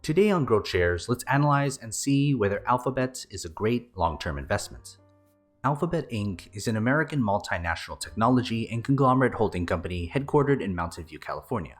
Today on GrowthShares, let's analyze and see whether Alphabet is a great long-term investment. Alphabet Inc. is an American multinational technology and conglomerate holding company headquartered in Mountain View, California.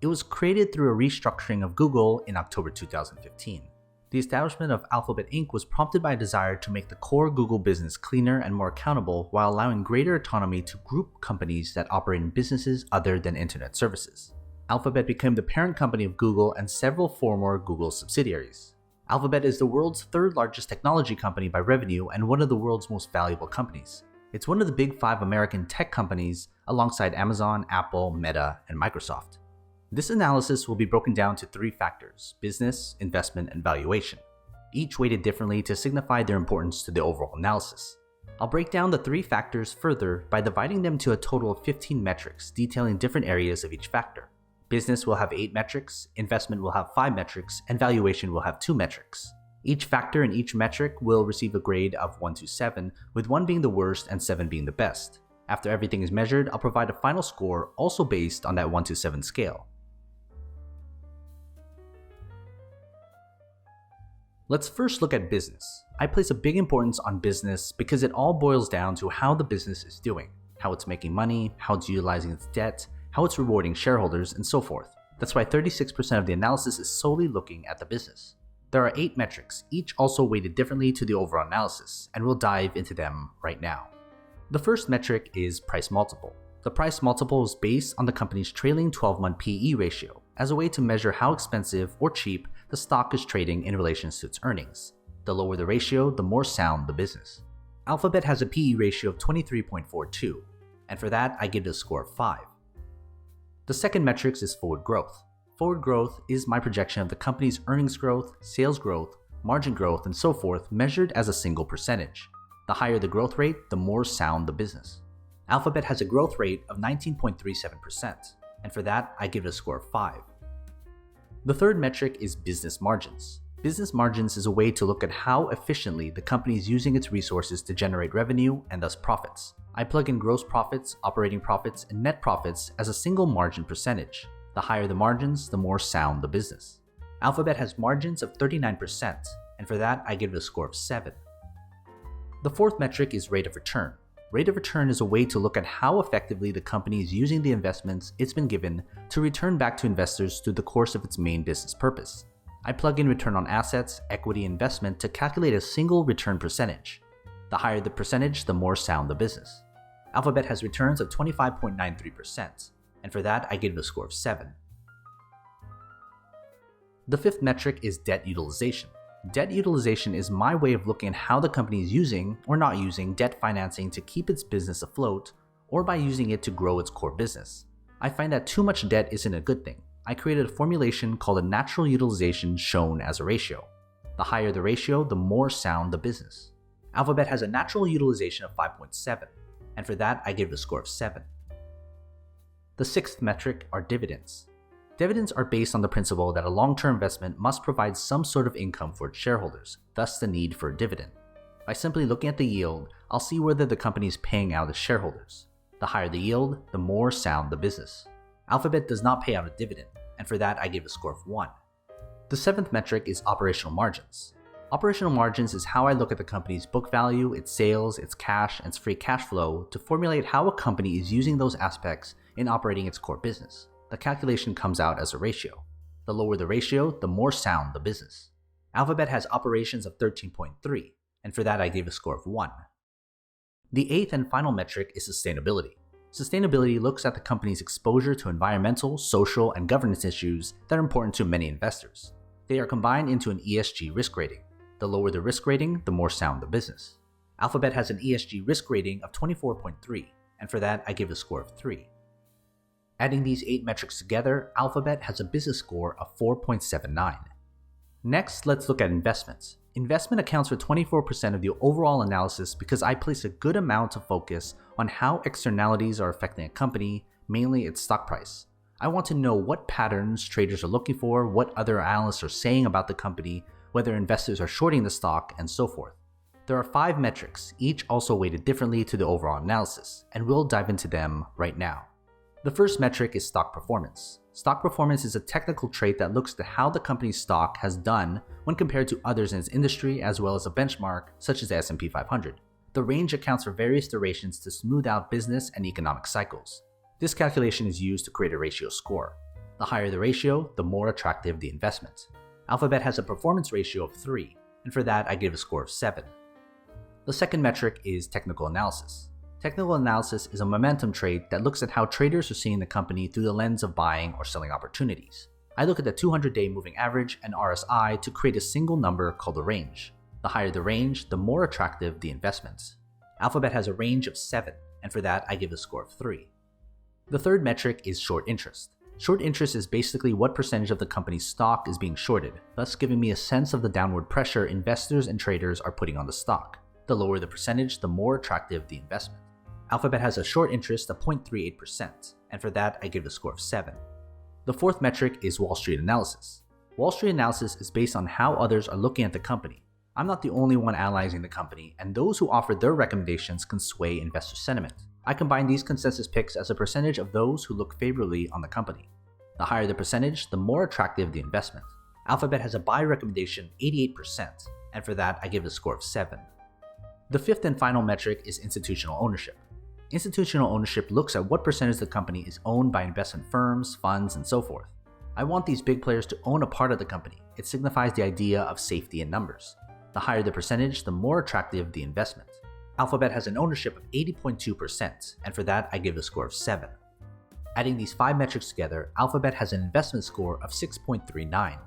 It was created through a restructuring of Google in October 2015. The establishment of Alphabet Inc. was prompted by a desire to make the core Google business cleaner and more accountable while allowing greater autonomy to group companies that operate in businesses other than internet services. Alphabet became the parent company of Google and several former Google subsidiaries. Alphabet is the world's third largest technology company by revenue and one of the world's most valuable companies. It's one of the big 5 American tech companies alongside Amazon, Apple, Meta, and Microsoft. This analysis will be broken down to 3 factors: business, investment, and valuation, each weighted differently to signify their importance to the overall analysis. I'll break down the 3 factors further by dividing them to a total of 15 metrics detailing different areas of each factor. Business will have 8 metrics, investment will have 5 metrics, and valuation will have 2 metrics. Each factor in each metric will receive a grade of 1 to 7, with 1 being the worst and 7 being the best. After everything is measured, I'll provide a final score also based on that 1 to 7 scale. Let's first look at business. I place a big importance on business because it all boils down to how the business is doing, how it's making money, how it's utilizing its debt, how it's rewarding shareholders, and so forth. That's why 36% of the analysis is solely looking at the business. There are 8 metrics, each also weighted differently to the overall analysis, and we'll dive into them right now. The first metric is price multiple. The price multiple is based on the company's trailing 12-month PE ratio as a way to measure how expensive or cheap the stock is trading in relation to its earnings. The lower the ratio, the more sound the business. Alphabet has a PE ratio of 23.42, and for that I give it a score of 5. The second metric is forward growth. Forward growth is my projection of the company's earnings growth, sales growth, margin growth, and so forth measured as a single percentage. The higher the growth rate, the more sound the business. Alphabet has a growth rate of 19.37%, and for that I give it a score of 5. The third metric is business margins. Business margins is a way to look at how efficiently the company is using its resources to generate revenue and thus profits. I plug in gross profits, operating profits, and net profits as a single margin percentage. The higher the margins, the more sound the business. Alphabet has margins of 39%, and for that I give it a score of 7. The fourth metric is rate of return. Rate of return is a way to look at how effectively the company is using the investments it's been given to return back to investors through the course of its main business purpose. I plug in return on assets, equity, investment to calculate a single return percentage. The higher the percentage, the more sound the business. Alphabet has returns of 25.93%, and for that I give it a score of 7. The fifth metric is debt utilization. Debt utilization is my way of looking at how the company is using or not using debt financing to keep its business afloat, or by using it to grow its core business. I find that too much debt isn't a good thing. I created a formulation called a natural utilization shown as a ratio. The higher the ratio, the more sound the business. Alphabet has a natural utilization of 5.7, and for that I give it a score of 7. The sixth metric are dividends. Dividends are based on the principle that a long-term investment must provide some sort of income for its shareholders, thus the need for a dividend. By simply looking at the yield, I'll see whether the company is paying out its shareholders. The higher the yield, the more sound the business. Alphabet does not pay out a dividend, and for that I give a score of 1. The seventh metric is operational margins. Operational margins is how I look at the company's book value, its sales, its cash, and its free cash flow to formulate how a company is using those aspects in operating its core business. The calculation comes out as a ratio. The lower the ratio, the more sound the business. Alphabet has operations of 13.3, and for that I gave a score of 1. The eighth and final metric is sustainability. Sustainability looks at the company's exposure to environmental, social, and governance issues that are important to many investors. They are combined into an ESG risk rating. The lower the risk rating, the more sound the business. Alphabet has an ESG risk rating of 24.3, and for that I give a score of 3. Adding these 8 metrics together, Alphabet has a business score of 4.79. Next, let's look at investments. Investment accounts for 24% of the overall analysis because I place a good amount of focus on how externalities are affecting a company, mainly its stock price. I want to know what patterns traders are looking for, what other analysts are saying about the company, whether investors are shorting the stock, and so forth. There are 5 metrics, each also weighted differently to the overall analysis, and we'll dive into them right now. The first metric is stock performance. Stock performance is a technical trait that looks at how the company's stock has done when compared to others in its industry, as well as a benchmark such as the S&P 500. The range accounts for various durations to smooth out business and economic cycles. This calculation is used to create a ratio score. The higher the ratio, the more attractive the investment. Alphabet has a performance ratio of 3, and for that I give a score of 7. The second metric is technical analysis. Technical analysis is a momentum trait that looks at how traders are seeing the company through the lens of buying or selling opportunities. I look at the 200-day moving average and RSI to create a single number called a range. The higher the range, the more attractive the investments. Alphabet has a range of 7, and for that I give a score of 3. The third metric is short interest. Short interest is basically what percentage of the company's stock is being shorted, thus giving me a sense of the downward pressure investors and traders are putting on the stock. The lower the percentage, the more attractive the investment. Alphabet has a short interest of 0.38%, and for that I give a score of 7. The fourth metric is Wall Street analysis. Wall Street analysis is based on how others are looking at the company. I'm not the only one analyzing the company, and those who offer their recommendations can sway investor sentiment. I combine these consensus picks as a percentage of those who look favorably on the company. The higher the percentage, the more attractive the investment. Alphabet has a buy recommendation 88%, and for that I give a score of 7. The fifth and final metric is institutional ownership. Institutional ownership looks at what percentage of the company is owned by investment firms, funds, and so forth. I want these big players to own a part of the company. It signifies the idea of safety in numbers. The higher the percentage, the more attractive the investment. Alphabet has an ownership of 80.2%, and for that I give a score of 7. Adding these 5 metrics together, Alphabet has an investment score of 6.39.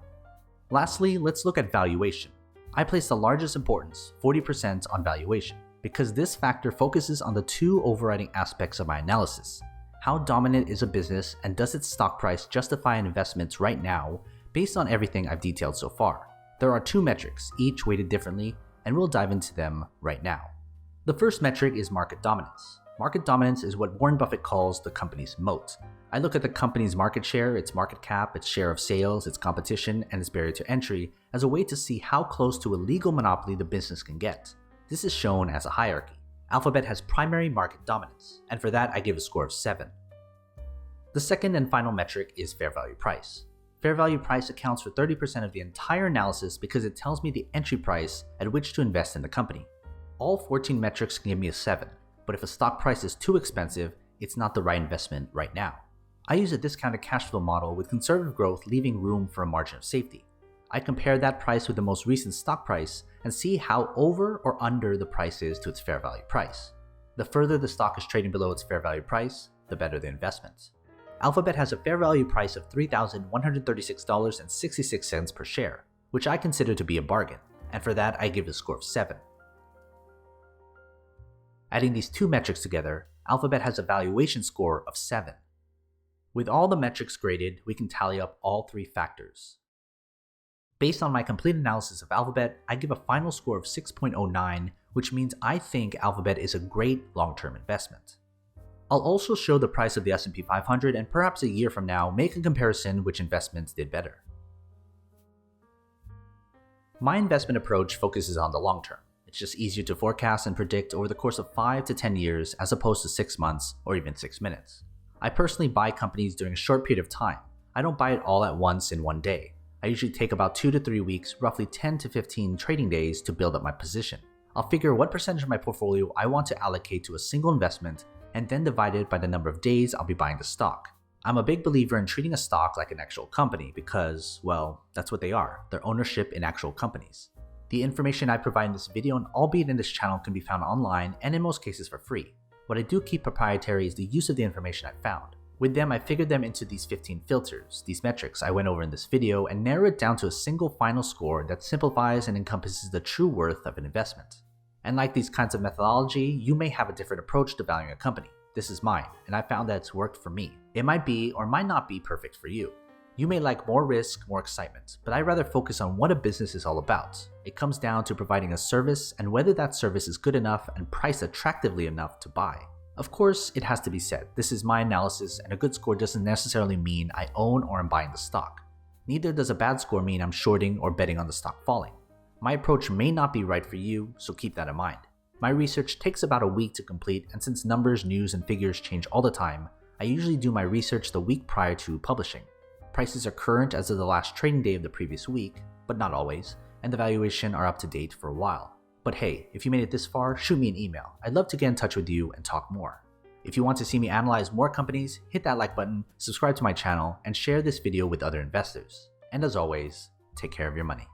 Lastly, let's look at valuation. I place the largest importance, 40%, on valuation, because this factor focuses on the two overriding aspects of my analysis. How dominant is a business, and does its stock price justify an investment right now based on everything I've detailed so far? There are 2 metrics, each weighted differently, and we'll dive into them right now. The first metric is market dominance. Market dominance is what Warren Buffett calls the company's moat. I look at the company's market share, its market cap, its share of sales, its competition, and its barrier to entry as a way to see how close to a legal monopoly the business can get. This is shown as a hierarchy. Alphabet has primary market dominance, and for that I give a score of 7. The second and final metric is fair value price. Fair value price accounts for 30% of the entire analysis because it tells me the entry price at which to invest in the company. All 14 metrics can give me a 7, but if a stock price is too expensive, it's not the right investment right now. I use a discounted cash flow model with conservative growth leaving room for a margin of safety. I compare that price with the most recent stock price and see how over or under the price is to its fair value price. The further the stock is trading below its fair value price, the better the investment. Alphabet has a fair value price of $3,136.66 per share, which I consider to be a bargain, and for that I give a score of 7. Adding these 2 metrics together, Alphabet has a valuation score of 7. With all the metrics graded, we can tally up all 3 factors. Based on my complete analysis of Alphabet, I give a final score of 6.09, which means I think Alphabet is a great long-term investment. I'll also show the price of the S&P 500 and perhaps a year from now make a comparison which investments did better. My investment approach focuses on the long term. It's just easier to forecast and predict over the course of 5 to 10 years as opposed to 6 months or even 6 minutes. I personally buy companies during a short period of time. I don't buy it all at once in one day. I usually take about 2 to 3 weeks, roughly 10 to 15 trading days to build up my position. I'll figure what percentage of my portfolio I want to allocate to a single investment and then divide it by the number of days I'll be buying the stock. I'm a big believer in treating a stock like an actual company because, well, that's what they are. They're ownership in actual companies. The information I provide in this video and albeit in this channel can be found online and in most cases for free. What I do keep proprietary is the use of the information I found. With them, I figured them into these 15 filters, these metrics I went over in this video, and narrow it down to a single final score that simplifies and encompasses the true worth of an investment. And like these kinds of methodology, you may have a different approach to valuing a company. This is mine, and I found that it's worked for me. It might be or might not be perfect for you. You may like more risk, more excitement, but I rather focus on what a business is all about. It comes down to providing a service and whether that service is good enough and priced attractively enough to buy. Of course, it has to be said, this is my analysis and a good score doesn't necessarily mean I own or am buying the stock. Neither does a bad score mean I'm shorting or betting on the stock falling. My approach may not be right for you, so keep that in mind. My research takes about a week to complete, and since numbers, news, and figures change all the time, I usually do my research the week prior to publishing. prices are current as of the last trading day of the previous week, but not always, and the valuation are up to date for a while. But hey, if you made it this far, shoot me an email. I'd love to get in touch with you and talk more. If you want to see me analyze more companies, hit that like button, subscribe to my channel, and share this video with other investors. And as always, take care of your money.